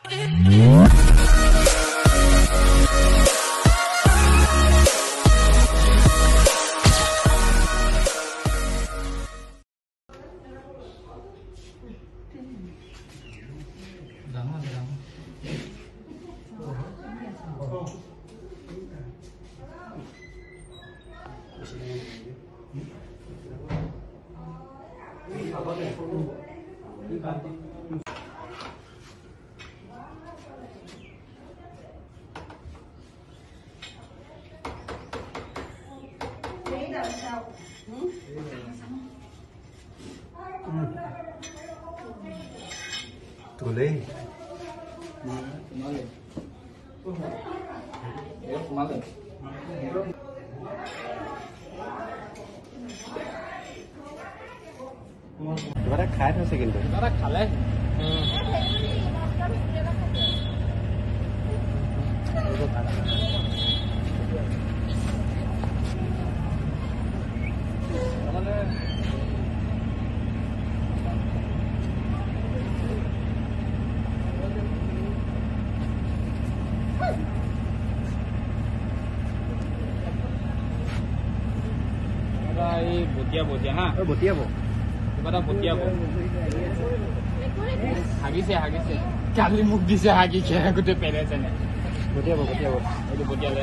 Tủ lên. Kita খাই থৈছে কিন্তু এটা খালে Botia ha. Botia bo. Kita botia bo. Hagise. Kali muk dise hagi kira gute pere jane. Botia bo. Itu botia le.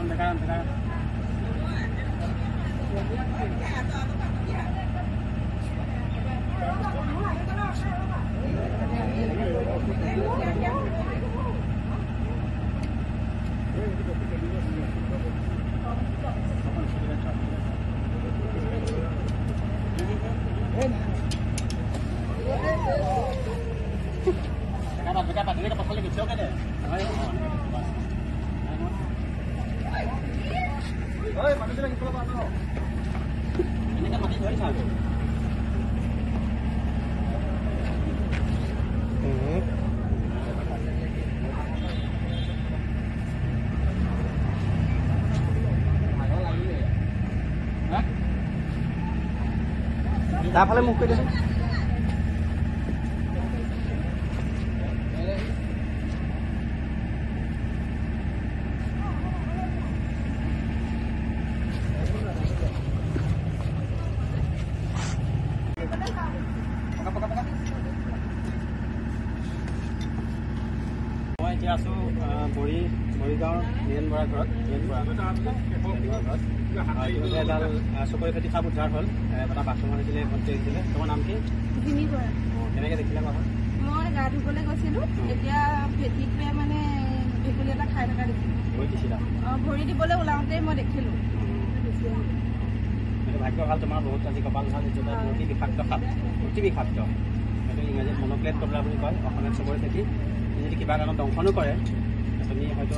Tekan. Dekat ini kapal lagi kecil kan ya? Oi, mana sih lagi pulau apa? Ini kan mati dari sana. Dapat muka dia. এতিয়া আছো মৰিগাঁৱৰ নিয়ন বৰা ঘৰত এডাল চকৰি খেতি সাপ উদ্ধাৰ হ'ল এটা বাথৰুম আনিছিলে ভৰ্তি আহিছিলে। তোমাৰ নাম কি? কেনেকৈ দেখিলা বাৰু? মই গা ধুবলৈ গৈছিলো, এতিয়া ভেটিটোৱে মানে ভেকুলী এটা খাই থকা দেখিলো। ভৰি দিছিলা? ভৰি দিবলৈ ওলাওঁতে মই দেখিলো। ভাগ্য ভাল তোমাৰ, বহুত আজি কপাল ভাল। অতি বিষাক্ত সাপ, অতি বিষাক্ত। সেইটো ইংৰাজীত মন'ক্লেট কবলা বুলি কয়, অসমীয়াত চকৰি খেতি। যদি কিবা কাৰণত দংশনো কৰে তুমি হয়তো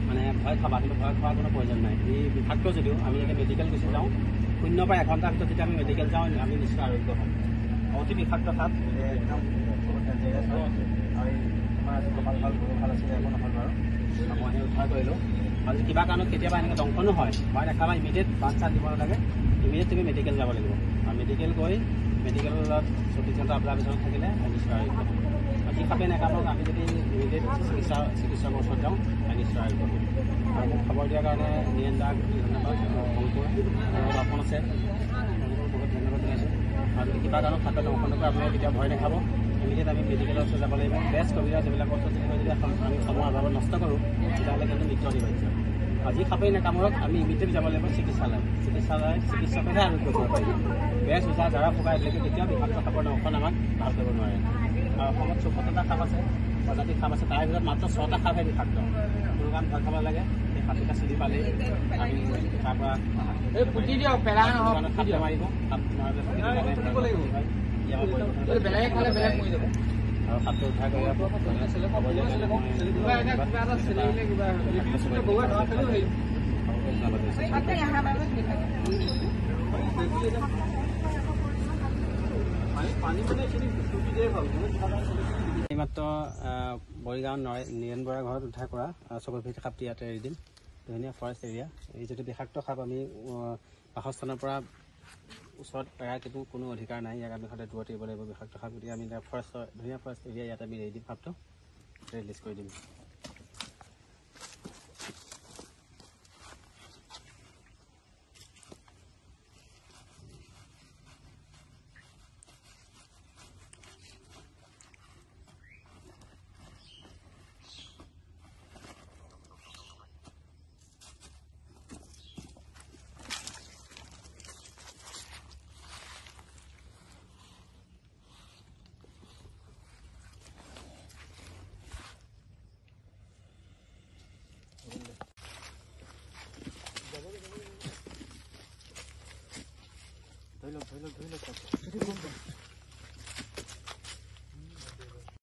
মানে ভয় খাবা, কিন্তু ভয় খোৱাৰ কোনো প্ৰয়োজন নাই। ই বিষাক্ত যদিও আমি যেতিয়া মেডিকেল গুচি যাওঁ 0 পৰা 1 ঘণ্টাৰ ভিতৰত যেতিয়া আমি মেডিকেল যাওঁ আমি নিশ্চয় আৰোগ্য হ'ম। অতি বিষাক্ত সাপ, একদম ডেঞ্জাৰাছ হয়। আৰু তোমাৰ আজি কপাল ভাল, গৰু ভাল আছিলে, একো নহ'ল বাৰু। মই সেই উদ্ধাৰ কৰিলোঁ। আৰু যদি কিবা কাৰণত কেতিয়াবা এনেকৈ দংশনো হয়, ভয় নাখাবা, ইমিডিয়েট বান্ধ চান দিব নালাগে, ইমিডিয়েট তুমি মেডিকেল যাব লাগিব। আৰু মেডিকেল গৈ মেডিকেলত 24 ঘণ্টা অবজাৰ্ভেশ্যনত থাকিলে নিশ্চয় আৰোগ্য হ'ম। যি সাপে নাকামক আমি যদি ইমিডিয়েট চিকিৎসকৰ ওচৰত যাওঁ নিশ্চয় আৰোগ্য হ'ম। আৰু মোক খবৰ দিয়াৰ কাৰণে নিয়ন দাক ধন্যবাদ, অংকুৰ আৰু আপন আছে, বহুত ধন্যবাদ জনাইছোঁ। আৰু যদি কিবা কাৰণত সাপে দংশন নকৰে আপোনালোকে কেতিয়াও ভয় নাখাব, ইমিডিয়েট আমি মেডিকেলৰ ওচৰত যাব লাগিব। বেষ্ট কবিৰাজ যিবিলাক বস্তু যদি আমি সময়ৰ অভাৱত নষ্ট কৰোঁ তেতিয়াহ'লে কিন্তু মৃত্যু অনিবাৰ্য। আজি সাপেই নাকামৰক আমি ইমিডিয়েট যাব লাগিব চিকিৎসকেহে আৰোগ্য কৰিব পাৰিব। বেষ্ট ওজা জাৰা ফুকা এইবিলাকে কেতিয়াও বিষাক্ত সাপৰ দংশন আমাক ভাল কৰিব নোৱাৰে। অসমত 74টা সাপ আছে, প্ৰজাতিৰ সাপ আছে, তাৰে ভিতৰত মাত্ৰ 6টা সাপহে বিষাক্ত। কোনো কাৰণ ভয় খাব লাগে। সেই সাপকেইটা চিনি পালেই আমি তাৰ পৰা পুতি দিয়ক, পেলাই সাপ মাৰিব। সাপ মাৰিলে আৰু সাপটো উদ্ধাৰ কৰি এইমাত্ৰ মৰিগাঁও নিয়ন বৰা ঘৰত উদ্ধাৰ কৰা চকৰি ফেটি সাপটি ইয়াতে এৰি দিম। ধুনীয়া ফৰেষ্ট এৰিয়া। এই যিটো বিষাক্ত সাপ আমি বাসস্থানৰ পৰা ওচৰত এৰা কিন্তু কোনো অধিকাৰ নাই, ইয়াক আমি সদায় দূৰত এৰিব লাগিব বিষাক্ত সাপ। গতিকে আমি ফৰেষ্টৰ ধুনীয়া ফৰেষ্ট এৰিয়া ইয়াত আমি এৰি দিম, সাপটো ৰিলিজ কৰি দিম। ধৰি লওক